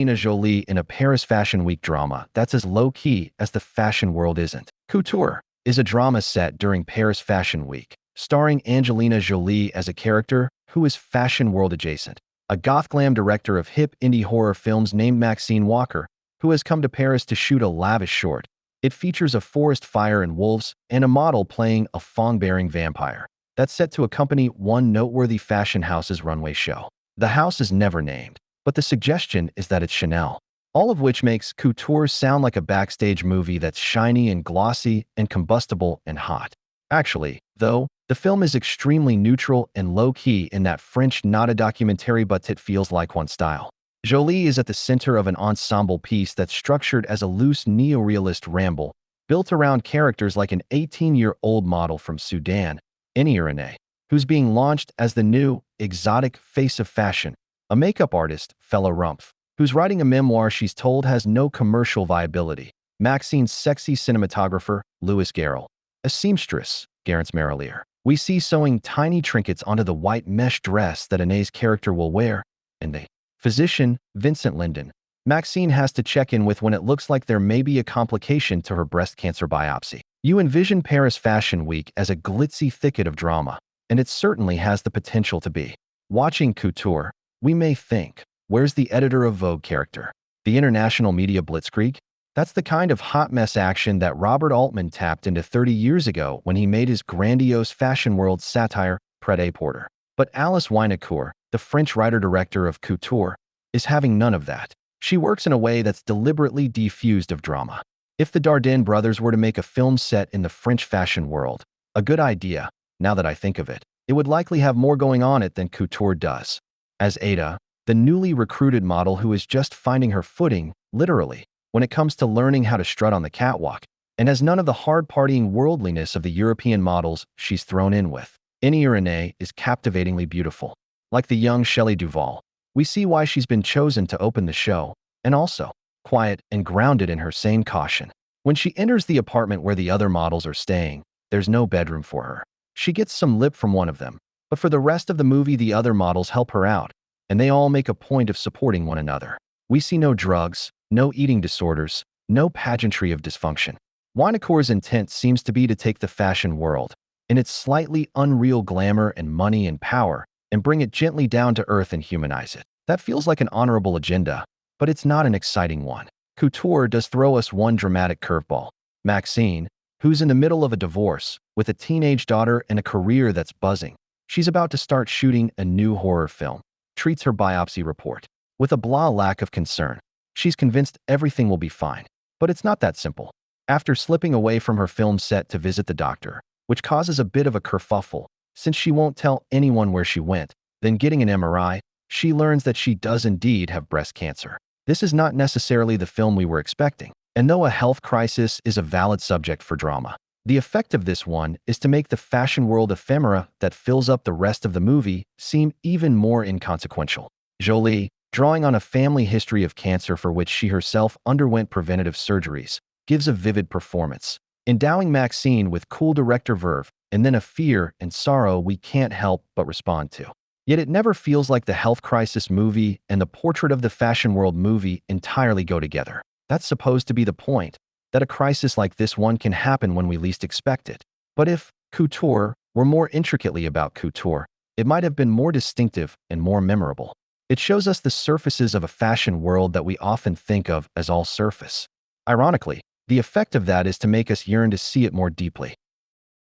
Angelina Jolie in a Paris Fashion Week drama that's as low-key as the fashion world isn't. Couture is a drama set during Paris Fashion Week, starring Angelina Jolie as a character who is fashion world adjacent. A goth-glam director of hip indie horror films named Maxine Walker, who has come to Paris to shoot a lavish short. It features a forest fire and wolves and a model playing a fawn-bearing vampire. That's set to accompany one noteworthy fashion house's runway show. The house is never named, but the suggestion is that it's Chanel. All of which makes Couture sound like a backstage movie that's shiny and glossy and combustible and hot. Actually, though, the film is extremely neutral and low-key in that French not a documentary but it feels like one style. Jolie is at the center of an ensemble piece that's structured as a loose neorealist ramble, built around characters like an 18-year-old model from Sudan, Anyier Anei, who's being launched as the new, exotic face of fashion, a makeup artist, fellow Rumpf, who's writing a memoir she's told has no commercial viability, Maxine's sexy cinematographer, Garrel, a seamstress, Garance Marillier. We see sewing tiny trinkets onto the white mesh dress that Anei's character will wear, and the physician, Vincent Lindon, Maxine has to check in with when it looks like there may be a complication to her breast cancer biopsy. You envision Paris Fashion Week as a glitzy thicket of drama, and it certainly has the potential to be. Watching Couture, we may think, where's the editor of Vogue character? The international media blitzkrieg? That's the kind of hot mess action that Robert Altman tapped into 30 years ago when he made his grandiose fashion world satire, Prêt-à-Porter. But Alice Winocour, the French writer-director of Couture, is having none of that. She works in a way that's deliberately defused of drama. If the Dardenne brothers were to make a film set in the French fashion world, a good idea, now that I think of it, it would likely have more going on it than Couture does. As Ada, the newly recruited model who is just finding her footing, literally, when it comes to learning how to strut on the catwalk, and has none of the hard-partying worldliness of the European models she's thrown in with. Anyier Anei is captivatingly beautiful. Like the young Shelley Duvall, we see why she's been chosen to open the show, and also, quiet and grounded in her sane caution. When she enters the apartment where the other models are staying, there's no bedroom for her. She gets some lip from one of them, but for the rest of the movie the other models help her out, and they all make a point of supporting one another. We see no drugs, no eating disorders, no pageantry of dysfunction. Winocour's intent seems to be to take the fashion world, in its slightly unreal glamour and money and power, and bring it gently down to earth and humanize it. That feels like an honorable agenda, but it's not an exciting one. Couture does throw us one dramatic curveball. Maxine, who's in the middle of a divorce, with a teenage daughter and a career that's buzzing. She's about to start shooting a new horror film, treats her biopsy report with a blah lack of concern. She's convinced everything will be fine, but it's not that simple. After slipping away from her film set to visit the doctor, which causes a bit of a kerfuffle, since she won't tell anyone where she went, then getting an MRI, she learns that she does indeed have breast cancer. This is not necessarily the film we were expecting, and though a health crisis is a valid subject for drama, the effect of this one is to make the fashion world ephemera that fills up the rest of the movie seem even more inconsequential. Jolie, drawing on a family history of cancer for which she herself underwent preventative surgeries, gives a vivid performance, endowing Maxine with cool director verve and then a fear and sorrow we can't help but respond to. Yet it never feels like the health crisis movie and the portrait of the fashion world movie entirely go together. That's supposed to be the point, that a crisis like this one can happen when we least expect it. But if Couture were more intricately about Couture, it might have been more distinctive and more memorable. It shows us the surfaces of a fashion world that we often think of as all surface. Ironically, the effect of that is to make us yearn to see it more deeply.